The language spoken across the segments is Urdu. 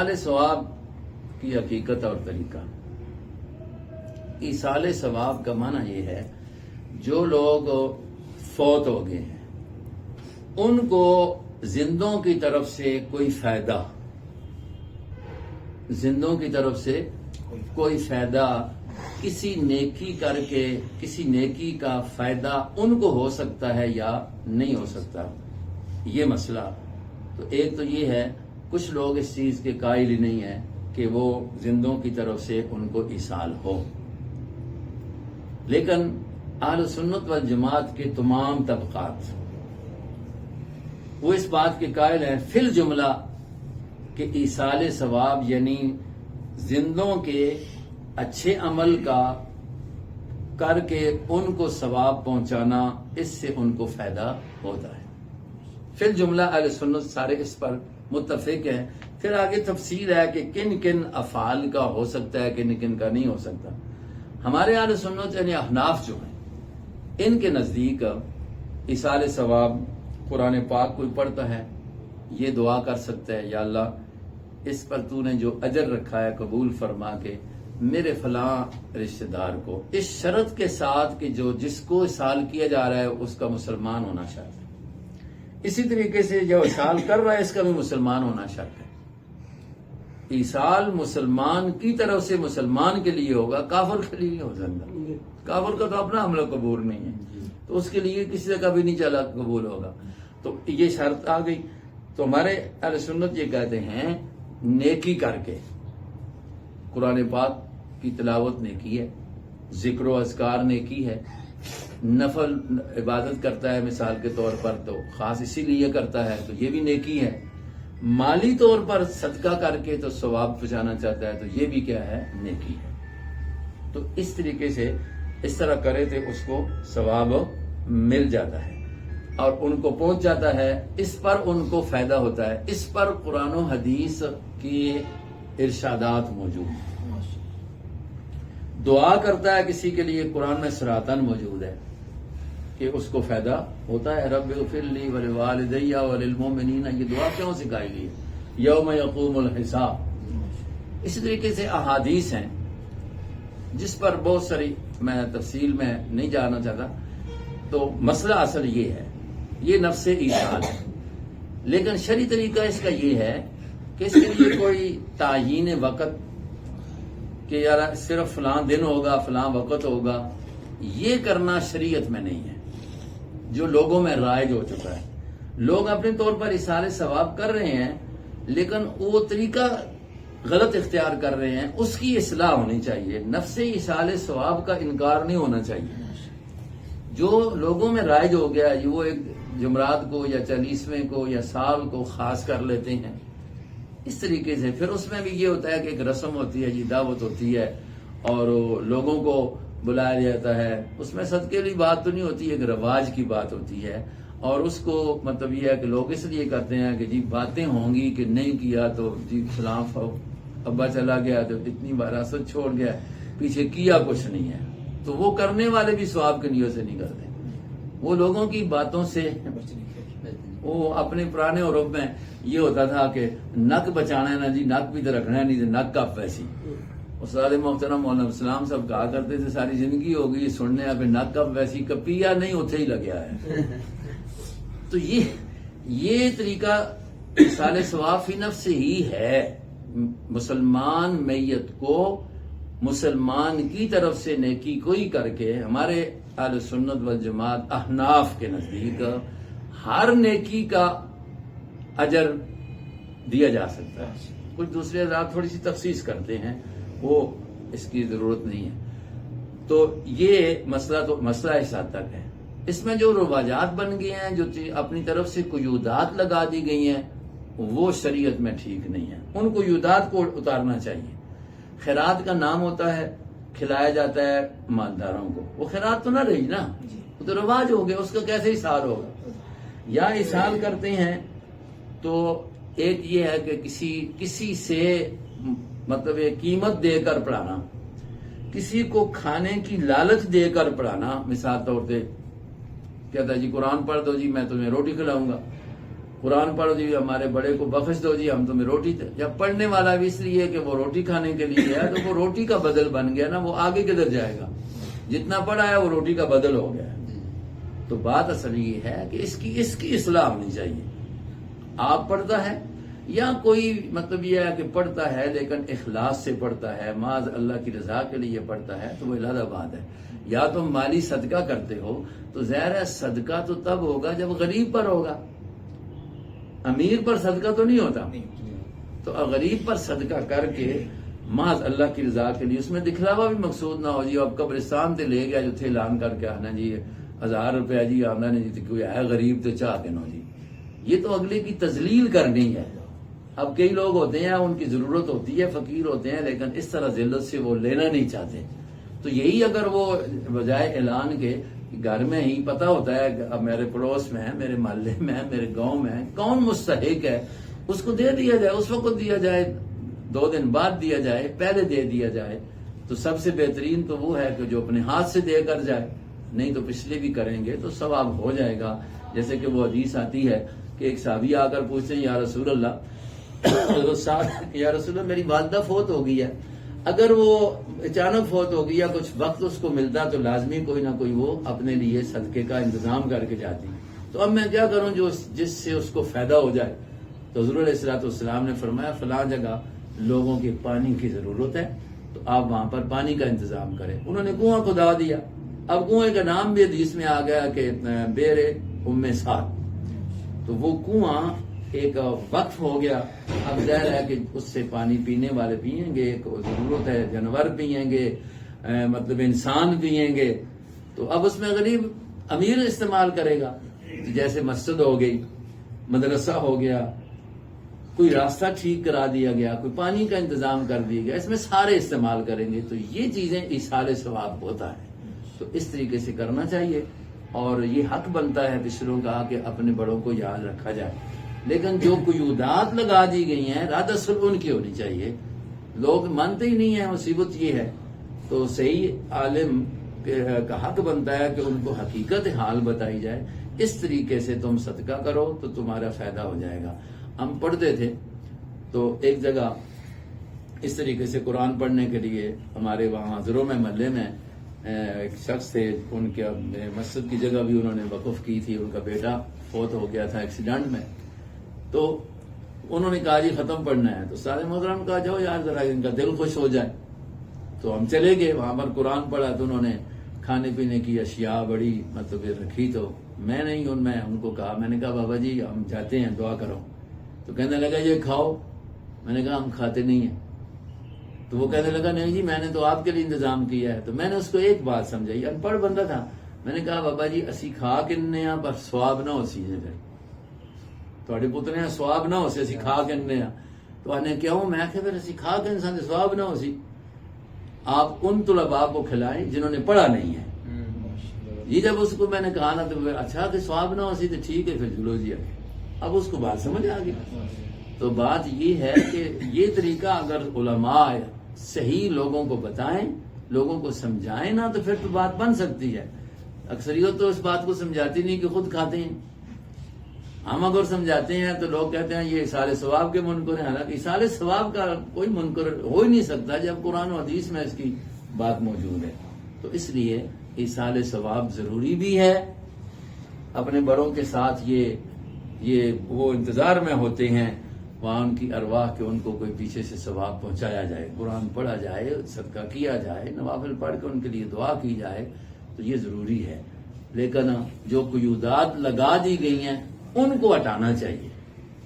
ایصال ثواب کی حقیقت اور طریقہ۔ ایصال ثواب کا معنی یہ ہے جو لوگ فوت ہو گئے ہیں ان کو زندوں کی طرف سے کوئی فائدہ، زندوں کی طرف سے کوئی فائدہ، کسی نیکی کر کے کسی نیکی کا فائدہ ان کو ہو سکتا ہے یا نہیں ہو سکتا، یہ مسئلہ۔ تو ایک تو یہ ہے کچھ لوگ اس چیز کے قائل ہی نہیں ہیں کہ وہ زندوں کی طرف سے ان کو ایصال ہو، لیکن اہل سنت والجماعت کے تمام طبقات وہ اس بات کے قائل ہیں فی الجملہ کہ ایصال ثواب یعنی زندوں کے اچھے عمل کا کر کے ان کو ثواب پہنچانا، اس سے ان کو فائدہ ہوتا ہے۔ فی الجملہ اہل سنت سارے اس پر متفق ہیں۔ پھر آگے تفصیل ہے کہ کن کن افعال کا ہو سکتا ہے، کن کن کا نہیں ہو سکتا۔ ہمارے اہل سنت یعنی احناف جو ہیں ان کے نزدیک ایصال ثواب قرآن پاک کوئی پڑھتا ہے یہ دعا کر سکتا ہے، یا اللہ اس پر تو نے جو اجر رکھا ہے قبول فرما کے میرے فلاں رشتہ دار کو، اس شرط کے ساتھ کہ جو جس کو ایصال کیا جا رہا ہے اس کا مسلمان ہونا شرط ہے، اسی طریقے سے جو ایصال کر رہا ہے اس کا بھی مسلمان ہونا شرط ہے۔ ایصال مسلمان کی طرف سے مسلمان کے لیے ہوگا، کافر کے لیے نہیں ہو سکتا۔ کافر کا تو اپنا عمل قبول نہیں ہے، تو اس کے لیے کسی سے کبھی نہیں چلا قبول ہوگا۔ تو یہ شرط آ گئی۔ تو ہمارے اہل سنت یہ کہتے ہیں نیکی کر کے، قرآن پاک کی تلاوت نیکی ہے، ذکر و اذکار نیکی ہے، نفل عبادت کرتا ہے مثال کے طور پر تو خاص اسی لیے کرتا ہے تو یہ بھی نیکی ہے، مالی طور پر صدقہ کر کے تو ثواب پہنچانا چاہتا ہے تو یہ بھی کیا ہے، نیکی ہے۔ تو اس طریقے سے اس طرح کرے تو اس کو ثواب مل جاتا ہے اور ان کو پہنچ جاتا ہے، اس پر ان کو فائدہ ہوتا ہے، اس پر قرآن و حدیث کی ارشادات موجود ہیں۔ دعا کرتا ہے کسی کے لیے، قرآن میں صراطاً موجود ہے کہ اس کو فائدہ ہوتا ہے، رب اغفر لی ولوالدی وللمؤمنین، یہ دعا کیوں سکھائی گئی ہے؟ یوم یقوم الحساب۔ اسی طریقے سے احادیث ہیں جس پر بہت ساری میں تفصیل میں نہیں جانا چاہتا، تو مسئلہ اصل یہ ہے، یہ نفس ایصال ہے، لیکن شرعی طریقہ اس کا یہ ہے کہ اس کے لیے کوئی تعیین وقت کہ یار صرف فلاں دن ہوگا، فلاں وقت ہوگا، یہ کرنا شریعت میں نہیں ہے، جو لوگوں میں رائج ہو چکا ہے۔ لوگ اپنے طور پر ایصال ثواب کر رہے ہیں لیکن وہ طریقہ غلط اختیار کر رہے ہیں، اس کی اصلاح ہونی چاہیے۔ نفس ایصال ثواب کا انکار نہیں ہونا چاہیے۔ جو لوگوں میں رائج ہو گیا وہ ایک جمعرات کو یا 40ویں کو یا سال کو خاص کر لیتے ہیں، اس طریقے سے پھر اس میں بھی یہ ہوتا ہے کہ ایک رسم ہوتی ہے جی، دعوت ہوتی ہے اور لوگوں کو بلایا جاتا ہے، اس میں صدقے کی بات تو نہیں ہوتی، ایک رواج کی بات ہوتی ہے، اور اس کو مطلب یہ ہے کہ لوگ اس لیے کرتے ہیں کہ جی باتیں ہوں گی کہ نہیں کیا تو جی فلاں ابا چلا گیا تو اتنی وراثت چھوڑ گیا، پیچھے کیا کچھ نہیں ہے، تو وہ کرنے والے بھی ثواب کی نیت سے نہیں کرتے، وہ لوگوں کی باتوں سے، وہ اپنے پرانے عرف میں یہ ہوتا تھا کہ نک بچانا ہے نا جی، نک بھی تو رکھنا ہے، نہیں تو نک کب ویسی۔ استاد محترم مولانا اسلام صاحب کہا کرتے تھے ساری زندگی ہو گئی سننے اب نک کب ویسی، کپیا نہیں اتھے ہی لگیا ہے۔ تو یہ طریقہ ایصال ثواب فی نفس ہی ہے، مسلمان میت کو مسلمان کی طرف سے نیکی کوئی کر کے، ہمارے اہل سنت والجماعت احناف کے نزدیک ہر نیکی کا اجر دیا جا سکتا ہے۔ کچھ دوسرے حضرات تھوڑی سی تخصیص کرتے ہیں، وہ اس کی ضرورت نہیں ہے۔ تو یہ مسئلہ اس حد تک ہے۔ اس میں جو رواجات بن گئے ہیں، جو اپنی طرف سے قیودات لگا دی گئی ہیں، وہ شریعت میں ٹھیک نہیں ہے، ان قیودات کو اتارنا چاہیے۔ خیرات کا نام ہوتا ہے، کھلایا جاتا ہے مالداروں کو، وہ خیرات تو نہ رہی نا، وہ تو رواج ہو گیا، اس کا کیسے ایصال ہوگا؟ یا ایصال کرتے ہیں تو ایک یہ ہے کہ کسی سے مطلب یہ قیمت دے کر پڑھانا، کسی کو کھانے کی لالچ دے کر پڑھانا، مثال طور پہ کہتا ہے جی قرآن پڑھ دو جی میں تمہیں روٹی کھلاؤں گا، قرآن پڑھو جی ہمارے بڑے کو بخش دو جی ہم تمہیں روٹی دیں. جب پڑھنے والا بھی اس لیے کہ وہ روٹی کھانے کے لیے ہے تو وہ روٹی کا بدل بن گیا نا, وہ آگے کدھر جائے گا؟ جتنا پڑھا ہے وہ روٹی کا بدل ہو گیا ہے. تو بات اصل یہ ہے کہ اس کی اصلاح ہونی چاہیے. آپ پڑھتا ہے یا کوئی مطلب یہ ہے کہ پڑھتا ہے لیکن اخلاص سے پڑھتا ہے, معاذ اللہ کی رضا کے لیے پڑھتا ہے, تو وہ علیحدہ بات ہے. یا تم مالی صدقہ کرتے ہو تو ظاہر ہے صدقہ تو تب ہوگا جب غریب پر ہوگا, امیر پر صدقہ تو نہیں ہوتا. تو غریب پر صدقہ کر کے محض اللہ کی رضا کے لیے, اس میں دکھلاوا بھی مقصود نہ ہو جی اب قبرستان تے لے گیا جو تھے اعلان کر کے آنا جی 1000 روپیہ جی آمدہ نے جی کوئی ہے غریب تو چاہ کے نو جی, یہ تو اگلے کی تذلیل کرنی ہے. اب کئی لوگ ہوتے ہیں ان کی ضرورت ہوتی ہے, فقیر ہوتے ہیں, لیکن اس طرح ذلت سے وہ لینا نہیں چاہتے. تو یہی اگر وہ بجائے اعلان کے گھر میں ہی پتہ ہوتا ہے کہ اب میرے پڑوس میں ہے, میرے محلے میں ہے, میرے گاؤں میں ہے, کون مستحق ہے, اس کو دے دیا جائے, اس وقت دیا جائے, 2 دن بعد دیا جائے, پہلے دے دیا جائے, تو سب سے بہترین تو وہ ہے کہ جو اپنے ہاتھ سے دے کر جائے. نہیں تو پچھلے بھی کریں گے تو ثواب ہو جائے گا. جیسے کہ وہ حدیث آتی ہے کہ ایک صحابی آ کر پوچھتے ہیں یا رسول اللہ یا رسول اللہ میری والدہ فوت ہو گئی ہے, اگر وہ اچانک فوت ہو گئی یا کچھ وقت اس کو ملتا تو لازمی کوئی نہ کوئی وہ اپنے لیے صدقے کا انتظام کر کے جاتی, تو اب میں کیا کروں جو جس سے اس کو فائدہ ہو جائے. تو حضور علیہ الصلوۃ والسلام نے فرمایا فلاں جگہ لوگوں کی پانی کی ضرورت ہے تو آپ وہاں پر پانی کا انتظام کریں. انہوں نے کنواں کھدا دیا. اب کنویں کا نام بھی حدیث میں آ گیا کہ بیر ام سعد, تو وہ کنواں ایک وقف ہو گیا. اب ظاہر ہے کہ اس سے پانی پینے والے پئیں گے, ایک ضرورت ہے, جانور پئیں گے, مطلب انسان پئیں گے. تو اب اس میں غریب امیر استعمال کرے گا, جیسے مسجد ہو گئی, مدرسہ ہو گیا, کوئی راستہ ٹھیک کرا دیا گیا, کوئی پانی کا انتظام کر دیا گیا, اس میں سارے استعمال کریں گے. تو یہ چیزیں ایصال ثواب ہوتا ہے. تو اس طریقے سے کرنا چاہیے, اور یہ حق بنتا ہے پچھلوں کا کہ اپنے بڑوں کو یاد رکھا جائے. لیکن جو قیودات لگا دی گئی ہیں رد اصل ان کی ہونی چاہیے. لوگ مانتے ہی نہیں ہیں, مصیبت یہ ہے. تو صحیح عالم کا حق بنتا ہے کہ ان کو حقیقت حال بتائی جائے, اس طریقے سے تم صدقہ کرو تو تمہارا فائدہ ہو جائے گا. ہم پڑھتے تھے تو ایک جگہ اس طریقے سے قرآن پڑھنے کے لیے ہمارے وہاں حضروں میں محلے میں ایک شخص تھے, ان کے مسجد کی جگہ بھی انہوں نے وقف کی تھی. ان کا بیٹا فوت ہو گیا تھا ایکسیڈنٹ میں, تو انہوں نے کہا جی ختم پڑھنا ہے. تو سارے محترم کہا جاؤ یار ذرا ان کا دل خوش ہو جائے. تو ہم چلے گئے وہاں پر قرآن پڑھا. تو انہوں نے کھانے پینے کی اشیاء بڑی مطلب رکھی. تو میں نہیں میں ان کو کہا, میں نے کہا بابا جی ہم جاتے ہیں دعا کرو. تو کہنے لگا یہ کھاؤ. میں نے کہا ہم کھاتے نہیں ہیں. تو وہ کہنے لگا نہیں جی میں نے تو آپ کے لیے انتظام کیا ہے. تو میں نے اس کو ایک بات سمجھائی, ان پڑھ بندہ تھا. میں نے کہا بابا جی اسی کھا کننے پر سواب نہ ہو سی جائے, تھوڑے پتر ہیں سواب نہ ہو سی اسی کھا کننے. تو انہیں کیوں, میں کہ پھر اسی کھا کے انسان سے سواب نہ ہو سی. آپ ان طلباء کو کھلائیں جنہوں نے پڑھا نہیں ہے. یہ جب اس کو میں نے کہا نا تو اچھا کہ سواب نہ ہو سی تو ٹھیک ہے پھر جلو جی. اب اس کو بات سمجھ آ گئی. تو بات یہ ہے کہ یہ طریقہ اگر علماء صحیح لوگوں کو بتائیں, لوگوں کو سمجھائیں نا, تو پھر تو بات بن سکتی ہے. اکثریت تو اس بات کو سمجھاتی نہیں کہ خود کھاتے ہیں. ہم اگر سمجھاتے ہیں تو لوگ کہتے ہیں یہ ایصال ثواب کے منکر ہیں. حالانکہ ایصال ثواب کا کوئی منکر ہو ہی نہیں سکتا جب قرآن و حدیث میں اس کی بات موجود ہے. تو اس لیے ایصال ثواب ضروری بھی ہے. اپنے بڑوں کے ساتھ یہ وہ انتظار میں ہوتے ہیں وہاں ان کی ارواح کے ان کو کوئی پیچھے سے ثواب پہنچایا جائے, قرآن پڑھا جائے, صدقہ کیا جائے, نوافل پڑھ کے ان کے لیے دعا کی جائے. تو یہ ضروری ہے. لیکن جو قیودات لگا دی گئی ہیں ان کو ہٹانا چاہیے.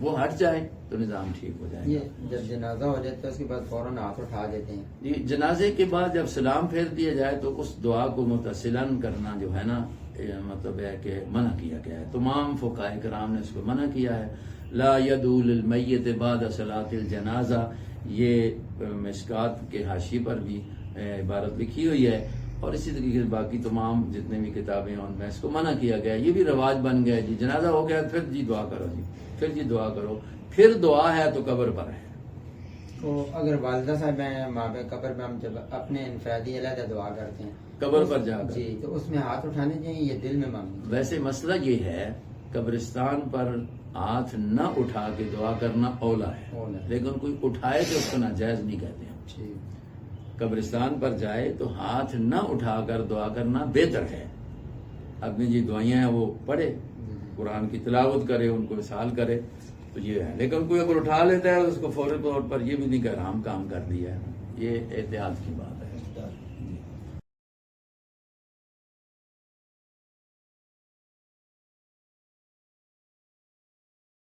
وہ ہٹ جائے تو نظام ٹھیک ہو جائے. جب جنازہ ہو جائے تو اس کے بعد فوراً ہاتھ اٹھا دیتے ہیں. جی جنازے کے بعد جب سلام پھیر دیا جائے تو اس دعا کو متصلاً کرنا جو ہے نا مطلب ہے کہ منع کیا گیا ہے. تمام فقہاء کرام نے اس کو منع کیا ہے. لا یدعو للمیت بعد صلاۃ الجنازہ, یہ مشکات کے حاشی پر بھی عبارت لکھی ہوئی ہے. اور اسی طریقے سے باقی تمام جتنے بھی کتابیں ہیں ان میں اس کو منع کیا گیا. یہ بھی رواج بن گیا جی جنازہ ہو گیا پھر جی دعا کرو جی, پھر جی دعا کرو. پھر دعا ہے تو قبر پر ہے. تو اگر والدہ صاحب ہیں ماں پہ قبر پہ ہم جب اپنے انفرادی علیحدہ دعا کرتے ہیں قبر پر جا کر, جی تو اس میں ہاتھ اٹھانے چاہیے یہ دل میں مانگنا. ویسے مسئلہ یہ ہے قبرستان پر ہاتھ نہ اٹھا کے دعا کرنا اولا ہے، اولا ہے۔ لیکن کوئی اٹھائے تو اس کو ناجائز نہیں کہتے ہیں۔ ٹھیک۔ قبرستان پر جائے تو ہاتھ نہ اٹھا کر دعا کرنا بہتر ہے۔ اپنی جی دعائیاں ہیں وہ پڑھے، قرآن کی تلاوت کرے، ان کو وصال کرے، تو یہ ہے۔ لیکن کوئی اگر اٹھا لیتا ہے اس کو فوری طور پر یہ بھی نہیں کہ حرام کام کر دیا ہے، یہ احتیاط کی بات ہے۔